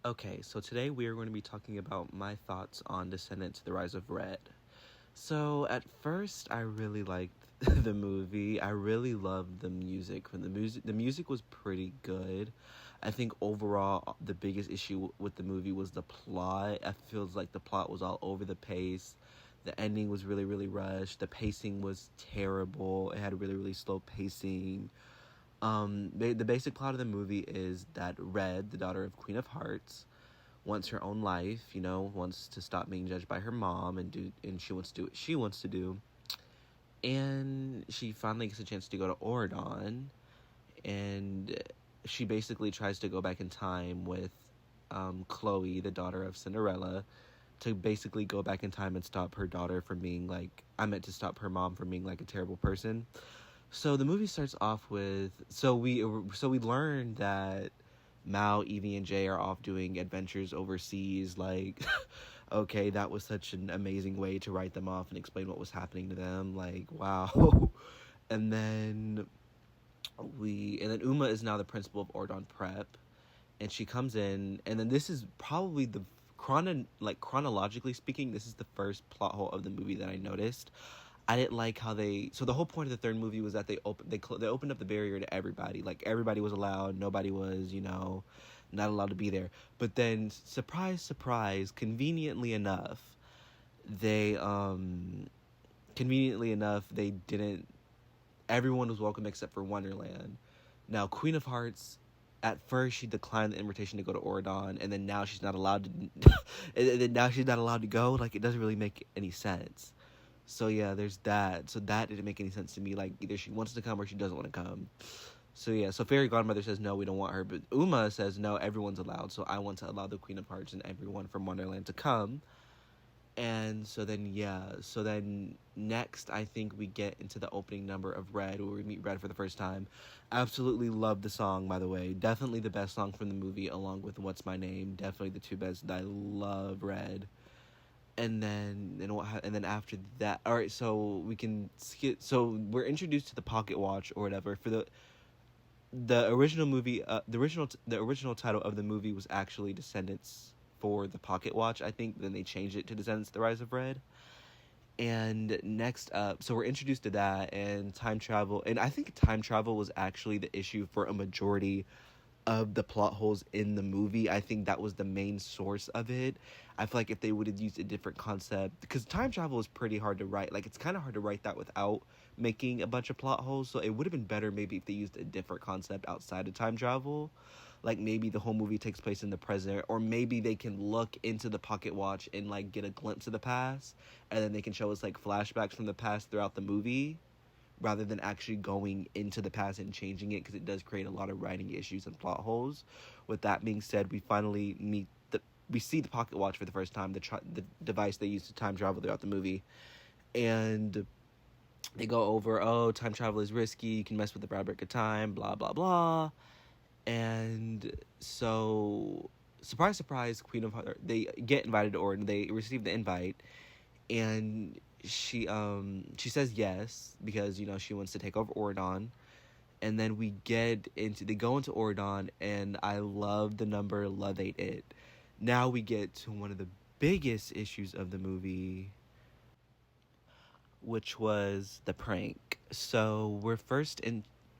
Okay, so today we are going to be talking about my thoughts on Descendants: The Rise of Red. So at first, I really liked the movie. I really loved the music. When the music was pretty good. I think overall, the biggest issue with the movie was the plot. I feels like the plot was all over the pace. The ending was really, really rushed. The pacing was terrible. It had really, really slow pacing. The basic plot of the movie is that Red, the daughter of Queen of Hearts, wants her own life. Wants to stop being judged by her mom and she wants to do what she wants to do. And she finally gets a chance to go to Oridon, and she basically tries to go back in time with Chloe, the daughter of Cinderella, to basically go back in time and stop her daughter from being like I meant to stop her mom from being like a terrible person. So the movie starts off with we learn that Mao, Evie, and Jay are off doing adventures overseas. Like, okay, that was such an amazing way to write them off and explain what was happening to them. Like, wow. and then and then Uma is now the principal of Ordon Prep, and she comes in, and then this is probably the chronologically speaking, this is the first plot hole of the movie that I noticed. I didn't like how so the whole point of the third movie was that they opened up the barrier to everybody. Like, everybody was allowed, nobody was, not allowed to be there. But then, surprise, surprise, they they didn't. Everyone was welcome except for Wonderland. Now, Queen of Hearts, at first she declined the invitation to go to Oridon, and then now she's not allowed to. and then now she's not allowed to go. Like, it doesn't really make any sense. So yeah, there's that. So that didn't make any sense to me. Like, either she wants to come or she doesn't want to come. So yeah, so Fairy Godmother says no, we don't want her. But Uma says no, everyone's allowed. So I want to allow the Queen of Hearts and everyone from Wonderland to come. And so then next I think we get into the opening number of Red, where we meet Red for the first time. Absolutely love the song, by the way. Definitely the best song from the movie, along with What's My Name. Definitely the two best. I love Red. And then after that, all right, so we can skip. So we're introduced to the pocket watch or whatever. For the original movie, the original title of the movie was actually Descendants for the pocket watch, I think. Then they changed it to Descendants: The Rise of Red. And next up, so we're introduced to that and time travel, and I think time travel was actually the issue for a majority of the plot holes in the movie. I think that was the main source of it. I feel like if they would have used a different concept, because time travel is pretty hard to write. Like, it's kind of hard to write that without making a bunch of plot holes. So it would have been better maybe if they used a different concept outside of time travel. Like, maybe the whole movie takes place in the present, or maybe they can look into the pocket watch and like get a glimpse of the past, and then they can show us like flashbacks from the past throughout the movie, rather than actually going into the past and changing it, because it does create a lot of writing issues and plot holes. With that being said, we see the pocket watch for the first time, the device they use to time travel throughout the movie, and they go over, oh, time travel is risky, you can mess with the fabric of time, blah blah blah. And so, surprise, surprise, Queen of Hearts, they get invited to Oregon. They receive the invite, and she says yes because she wants to take over Oridon. And then they go into Oridon, and I love the number Love Ain't It. Now we get to one of the biggest issues of the movie, which was the prank. So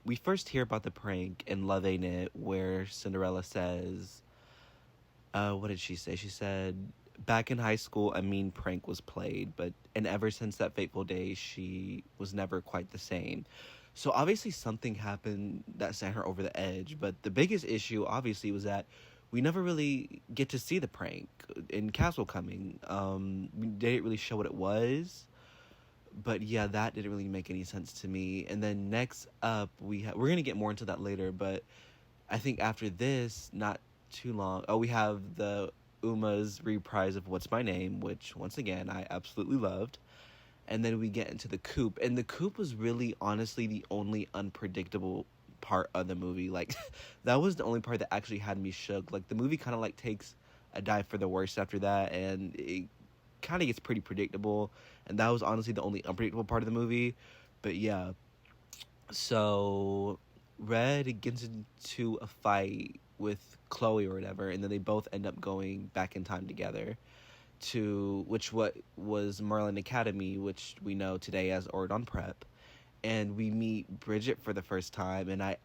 we first hear about the prank in Love Ain't It, where Cinderella says, what did she say? She said, back in high school, a mean prank was played, and ever since that fateful day, she was never quite the same. So obviously something happened that sent her over the edge, but the biggest issue obviously was that we never really get to see the prank in Castle Coming. We didn't really show what it was, but yeah, that didn't really make any sense to me. And then next up, we're gonna get more into that later, but I think after this, not too long, we have the Uma's reprise of What's My Name, which once again I absolutely loved. And then we get into the coop, and the coop was really honestly the only unpredictable part of the movie. Like, that was the only part that actually had me shook. Like, the movie kind of like takes a dive for the worst after that, and it kind of gets pretty predictable, and that was honestly the only unpredictable part of the movie. But yeah, so Red gets into a fight with Chloe or whatever, and then they both end up going back in time together to which what was Merlin Academy, which we know today as Ordon Prep, and we meet Bridget for the first time, and I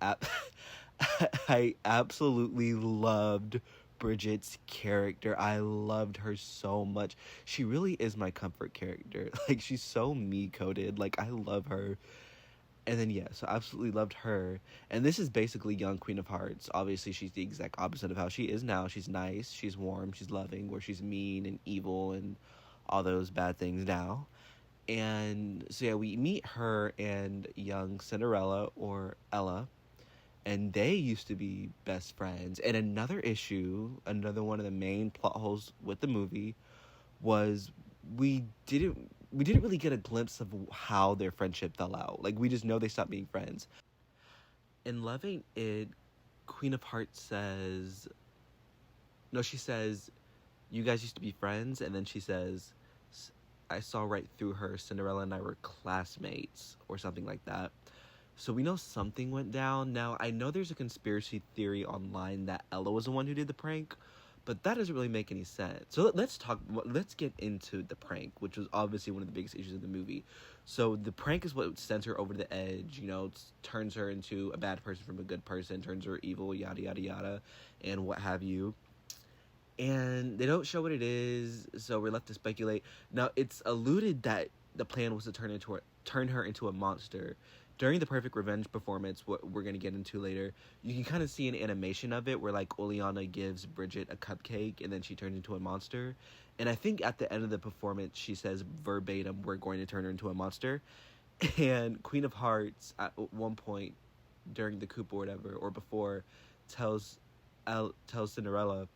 absolutely loved Bridget's character. I loved her so much. She really is my comfort character. Like, she's so me coded. Like, I love her. And then, yeah, so I absolutely loved her. And this is basically young Queen of Hearts. Obviously, she's the exact opposite of how she is now. She's nice, she's warm, she's loving, where she's mean and evil and all those bad things now. And so, yeah, we meet her and young Cinderella, or Ella, and they used to be best friends. And another issue, another one of the main plot holes with the movie, was we didn't really get a glimpse of how their friendship fell out. Like, we just know they stopped being friends. In Loving It, Queen of Hearts says, no, she says, you guys used to be friends, and then she says, I saw right through her, Cinderella and I were classmates, or something like that. So we know something went down. Now, I know there's a conspiracy theory online that Ella was the one who did the prank, but that doesn't really make any sense. So let's get into the prank, which was obviously one of the biggest issues of the movie. So the prank is what sends her over the edge, turns her into a bad person from a good person, turns her evil, yada, yada, yada, and what have you. And they don't show what it is, so we're left to speculate. Now, it's alluded that the plan was to turn her into a monster. During the Perfect Revenge performance, what we're going to get into later, you can kind of see an animation of it where, like, Oleana gives Bridget a cupcake and then she turns into a monster. And I think at the end of the performance, she says verbatim, we're going to turn her into a monster. And Queen of Hearts, at one point during the coup or whatever, or before, tells Cinderella,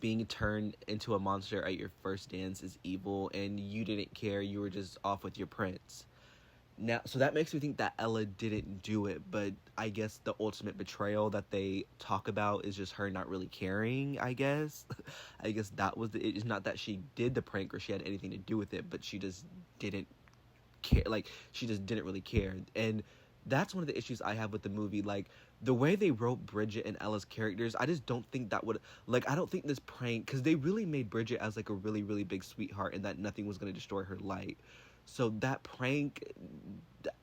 being turned into a monster at your first dance is evil, and you didn't care, you were just off with your prince. Now, so that makes me think that Ella didn't do it, but I guess the ultimate betrayal that they talk about is just her not really caring, I guess. I guess that was it's not that she did the prank or she had anything to do with it, but she just didn't care. Like, she just didn't really care. And that's one of the issues I have with the movie. Like, the way they wrote Bridget and Ella's characters, I just don't think that would, like, I don't think this prank, because they really made Bridget as, like, a really, really big sweetheart and that nothing was going to destroy her light. So that prank,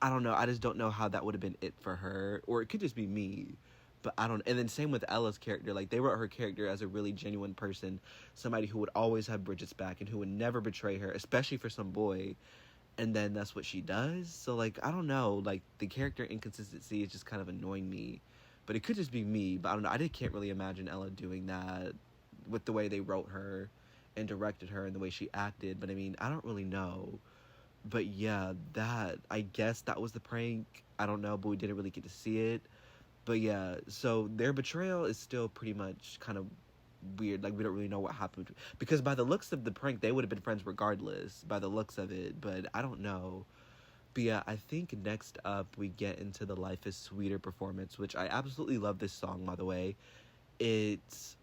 I don't know. I just don't know how that would have been it for her. Or it could just be me. But I don't. And then same with Ella's character. Like, they wrote her character as a really genuine person. Somebody who would always have Bridget's back and who would never betray her, especially for some boy. And then that's what she does. So, like, I don't know. Like, the character inconsistency is just kind of annoying me. But it could just be me. But I don't know. I just can't really imagine Ella doing that with the way they wrote her and directed her and the way she acted. But, I mean, I don't really know. But yeah, I guess that was the prank. I don't know, but we didn't really get to see it. But yeah, so their betrayal is still pretty much kind of weird. Like, we don't really know what happened. Because by the looks of the prank, they would have been friends regardless, by the looks of it. But I don't know. But yeah, I think next up we get into the Life is Sweeter performance, which I absolutely love this song, by the way. It's...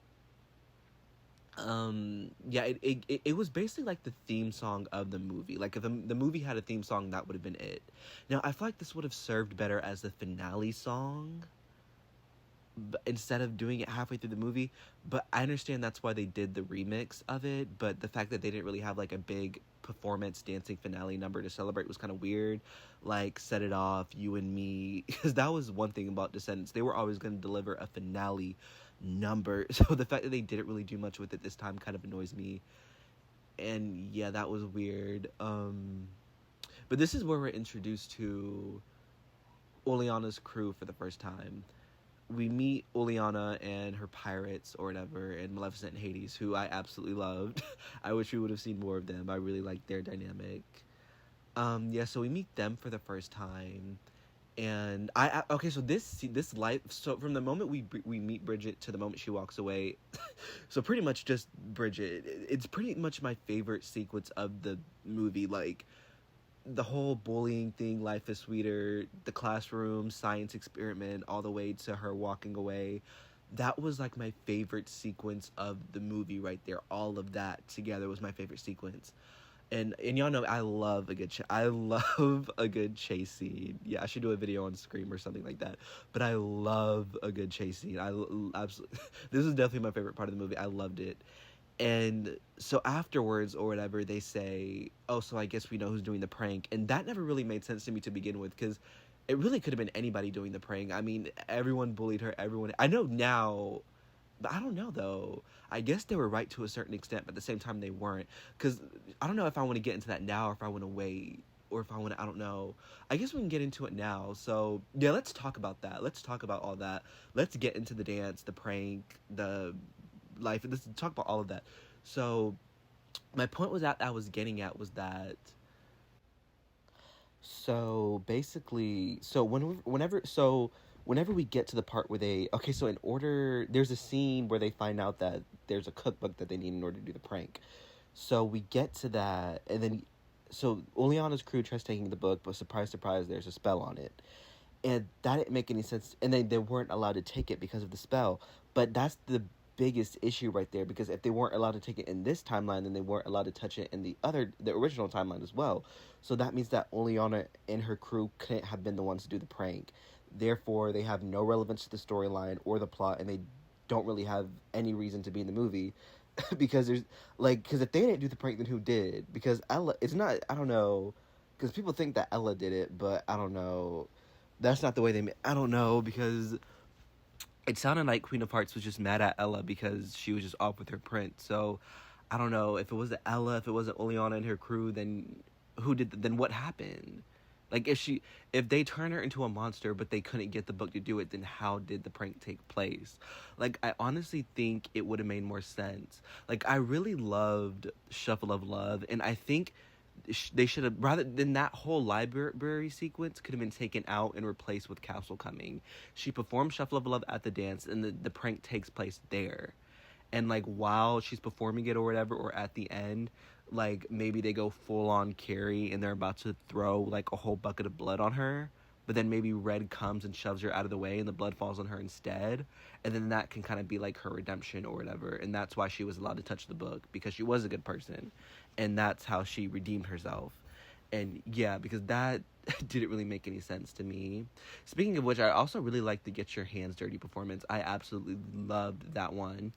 it was basically like the theme song of the movie. Like, if the movie had a theme song, that would have been it. Now, I feel like this would have served better as the finale song instead of doing it halfway through the movie. But I understand that's why they did the remix of it. But the fact that they didn't really have, like, a big performance dancing finale number to celebrate was kind of weird. Like, Set It Off, You and Me. Because that was one thing about Descendants. They were always going to deliver a finale number. So the fact that they didn't really do much with it this time kind of annoys me. And yeah, that was weird. But this is where we're introduced to Oleana's crew for the first time. We meet Oleana and her pirates or whatever, and Maleficent and Hades, who I absolutely loved. I wish we would have seen more of them. I really liked their dynamic. So we meet them for the first time. And so this life, so from the moment we meet Bridget to the moment she walks away, so pretty much just Bridget, it's pretty much my favorite sequence of the movie. Like, the whole bullying thing, Life is Sweeter, the classroom science experiment, all the way to her walking away. That was, like, my favorite sequence of the movie right there. All of that together was my favorite sequence. And y'all know I love a good I love a good chase scene. Yeah, I should do a video on Scream or something like that. But I love a good chase scene. Absolutely. This is definitely my favorite part of the movie. I loved it. And so afterwards or whatever, they say, "Oh, so I guess we know who's doing the prank." And that never really made sense to me to begin with, because it really could have been anybody doing the prank. I mean, everyone bullied her. Everyone. I know now, but I don't know though. I guess they were right to a certain extent, but at the same time they weren't. Because I don't know if I want to get into that now, or if I want to wait, or if I want to. I don't know. I guess we can get into it now. So yeah, let's talk about that. Let's talk about all that. Let's get into the dance, the prank, the life. Let's talk about all of that. So my point was that I was getting at was that. So basically, whenever we get to the part where they, okay, so in order, there's a scene where they find out that there's a cookbook that they need in order to do the prank. So we get to that, and then so Oleana's crew tries taking the book, but surprise, surprise, there's a spell on it, and that didn't make any sense. And they weren't allowed to take it because of the spell. But that's the biggest issue right there, because if they weren't allowed to take it in this timeline, then they weren't allowed to touch it in the original timeline as well. So that means that Oleana and her crew couldn't have been the ones to do the prank. Therefore, they have no relevance to the storyline or the plot, and they don't really have any reason to be in the movie. Because because if they didn't do the prank, then who did? Because Ella, it's not, I don't know, because people think that Ella did it, but I don't know. That's not the way I don't know, because it sounded like Queen of Hearts was just mad at Ella because she was just off with her prince. So I don't know if it wasn't Ella, if it wasn't Oleana and her crew, then then what happened? Like if they turn her into a monster but they couldn't get the book to do it, then how did the prank take place? Like, I honestly think it would have made more sense. Like, I really loved Shuffle of Love, and I think they should have, rather than that whole library sequence, could have been taken out and replaced with Castle Coming. She performed Shuffle of Love at the dance, and the prank takes place there. And like while she's performing it or whatever, or at the end, like maybe they go full on Carrie and they're about to throw like a whole bucket of blood on her, but then maybe Red comes and shoves her out of the way and the blood falls on her instead, and then that can kind of be like her redemption or whatever. And that's why she was allowed to touch the book, because she was a good person, and that's how she redeemed herself. And yeah, because that didn't really make any sense to me. Speaking of which, I also really like the Get Your Hands Dirty performance. I absolutely loved that one.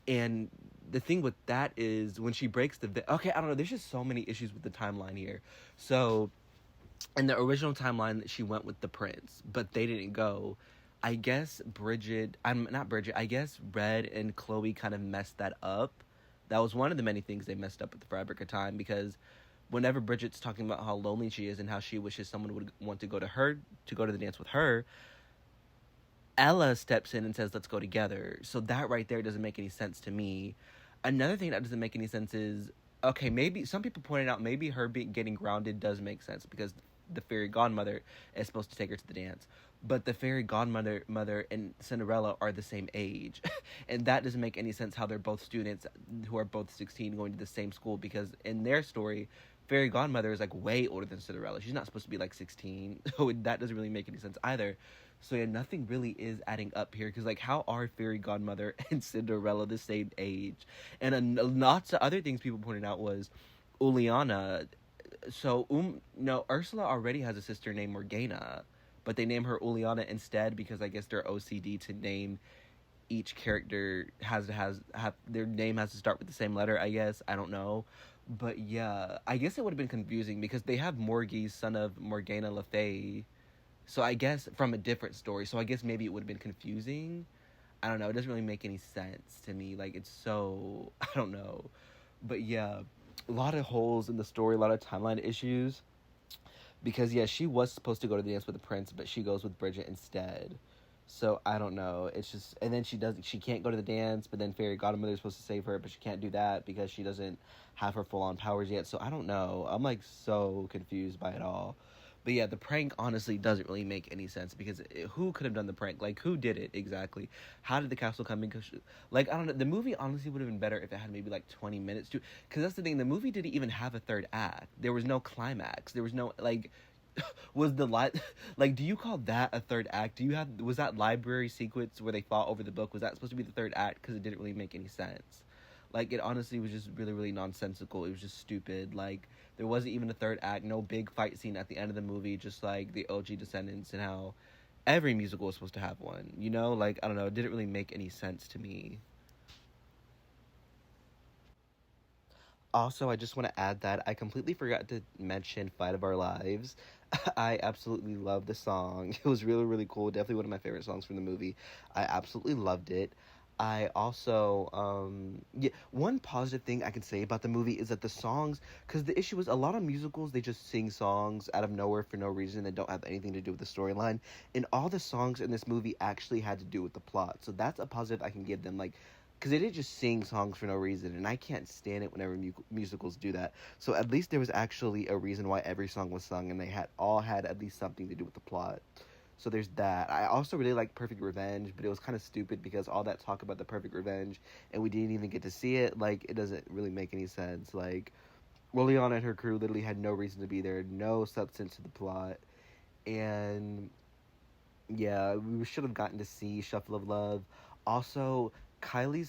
And the thing with that is when she breaks okay, I don't know, there's just so many issues with the timeline here. So in the original timeline, she went with the prince, but they didn't go. I guess I guess Red and Chloe kind of messed that up. That was one of the many things they messed up with the Fabric of Time, because whenever Bridget's talking about how lonely she is and how she wishes someone would want to go to the dance with her, Ella steps in and says, "Let's go together." So that right there doesn't make any sense to me. Another thing that doesn't make any sense is, okay, maybe some people pointed out maybe her getting grounded does make sense, because the fairy godmother is supposed to take her to the dance. But the fairy godmother and Cinderella are the same age. And that doesn't make any sense, how they're both students who are both 16 going to the same school, because in their story, fairy godmother is like way older than Cinderella. She's not supposed to be like 16. So that doesn't really make any sense either. So yeah, nothing really is adding up here, because like, how are fairy godmother and Cinderella the same age? And lots of other things people pointed out was Uliana. So no, Ursula already has a sister named Morgana, but they name her Uliana instead, because I guess they're OCD to name each character have their name has to start with the same letter, I guess. I don't know. But yeah, I guess it would have been confusing, because they have Morgie, son of Morgana Le Fay. So I guess from a different story. So I guess maybe it would have been confusing. I don't know. It doesn't really make any sense to me. Like, it's so, I don't know. But yeah, a lot of holes in the story, a lot of timeline issues. Because yeah, she was supposed to go to the dance with the prince, but she goes with Bridget instead. So I don't know. It's just, and then she can't go to the dance, but then fairy godmother is supposed to save her, but she can't do that because she doesn't have her full on powers yet. So I don't know. I'm like so confused by it all. But yeah, the prank honestly doesn't really make any sense, because who could have done the prank? Like, who did it exactly? How did the castle come in? Like, I don't know. The movie honestly would have been better if it had maybe like 20 minutes to, because that's the thing. The movie didn't even have a third act. There was no climax. There was no, like, was the like, do you call that a third act? Was that library sequence where they fought over the book, was that supposed to be the third act? Because it didn't really make any sense. Like, it honestly was just really, really nonsensical. It was just stupid. Like, there wasn't even a third act, no big fight scene at the end of the movie, just like the OG Descendants and how every musical is supposed to have one. You know, like, I don't know, it didn't really make any sense to me. Also, I just want to add that I completely forgot to mention Fight of Our Lives. I absolutely love the song. It was really, really cool. Definitely one of my favorite songs from the movie. I absolutely loved it. I also, yeah, one positive thing I can say about the movie is that the songs, because the issue is a lot of musicals, they just sing songs out of nowhere for no reason that don't have anything to do with the storyline. And all the songs in this movie actually had to do with the plot. So that's a positive I can give them. Like, because they didn't just sing songs for no reason, and I can't stand it whenever musicals do that. So at least there was actually a reason why every song was sung, and they had at least something to do with the plot. So there's that. I also really like Perfect Revenge, but it was kind of stupid because all that talk about the Perfect Revenge, and we didn't even get to see it. Like, it doesn't really make any sense. Like, Liliana and her crew literally had no reason to be there, no substance to the plot, and yeah, we should have gotten to see Shuffle of Love. Also,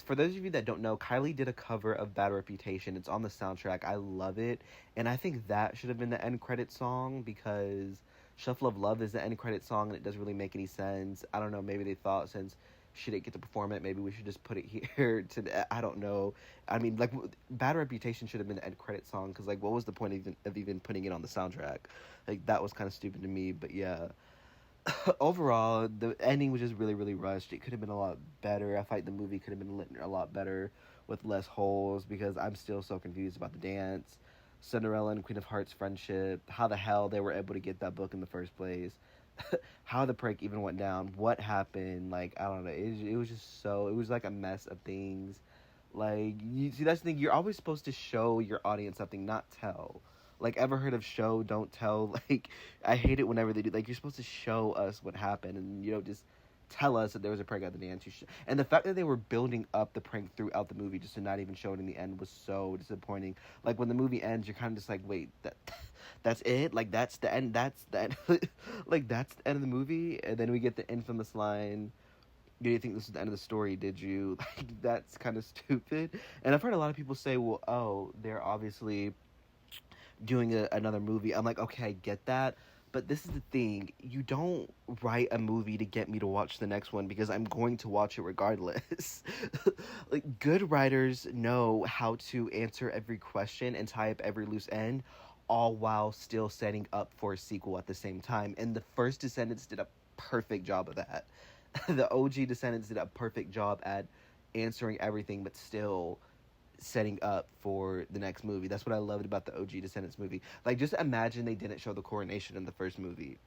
for those of you that don't know, Kylie did a cover of Bad Reputation. It's on the soundtrack. I love it. And I think that should have been the end credit song because Shuffle of Love is the end credit song and it doesn't really make any sense. I don't know, maybe they thought since she didn't get to perform it, maybe we should just put it here I don't know. I mean, like, Bad Reputation should have been the end credit song because, like, what was the point of even putting it on the soundtrack? Like, that was kind of stupid to me, but yeah. Overall, the ending was just really, really rushed. It could have been a lot better. I feel like the movie could have been lit a lot better with less holes because I'm still so confused about the dance, Cinderella and Queen of Hearts friendship, how the hell they were able to get that book in the first place, how the prank even went down, what happened. Like, I don't know. It was just so, it was like a mess of things. Like, you see, that's the thing. You're always supposed to show your audience something, not tell. Like, ever heard of show, don't tell? Like, I hate it whenever they do. Like, you're supposed to show us what happened, and you know, just tell us that there was a prank at the dance. And the fact that they were building up the prank throughout the movie just to not even show it in the end was so disappointing. Like, when the movie ends, you're kind of just like, wait, that's it? Like, that's the end? That's the end? Like, that's the end of the movie? And then we get the infamous line, you didn't think this was the end of the story, did you? Like, that's kind of stupid. And I've heard a lot of people say, well, oh, they're obviously doing another movie. I'm like, okay, I get that. But this is the thing. You don't write a movie to get me to watch the next one because I'm going to watch it regardless. Like, good writers know how to answer every question and tie up every loose end, all while still setting up for a sequel at the same time. And the first Descendants did a perfect job of that. The OG Descendants did a perfect job at answering everything, but still setting up for the next movie. That's what I loved about the OG Descendants movie. Like, just imagine they didn't show the coronation in the first movie.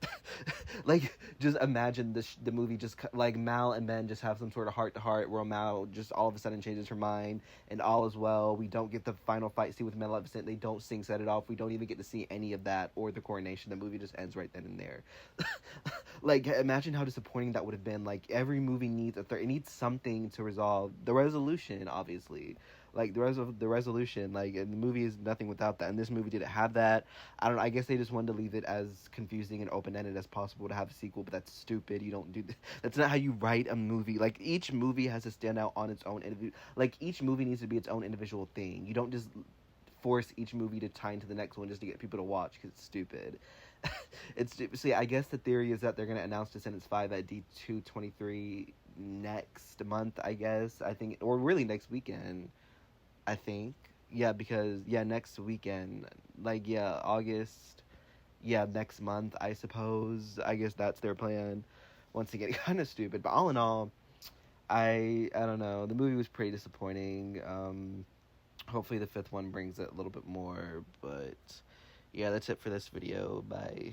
Like, just imagine the movie just, like, Mal and Ben just have some sort of heart-to-heart where Mal just all of a sudden changes her mind and all is well. We don't get the final fight scene with Maleficent. They don't sing Set It Off. We don't even get to see any of that or the coronation. The movie just ends right then and there. Like, imagine how disappointing that would have been. Like, every movie needs it needs something to resolve the resolution, obviously. Like, the resolution, like, and the movie is nothing without that. And this movie didn't have that. I don't know. I guess they just wanted to leave it as confusing and open-ended as possible to have a sequel, but that's stupid. You don't do that's not how you write a movie. Like, each movie has to stand out on its own. Like, each movie needs to be its own individual thing. You don't just force each movie to tie into the next one just to get people to watch because it's stupid. See, I guess the theory is that they're going to announce Descendants 5 at D223 next month, I guess. I think, or really next weekend. I think. Yeah, because, yeah, next weekend. Like, yeah, August. Yeah, next month, I suppose. I guess that's their plan. Once again, kind of stupid. But all in all, I don't know. The movie was pretty disappointing. Hopefully the fifth one brings it a little bit more. But, yeah, that's it for this video. Bye.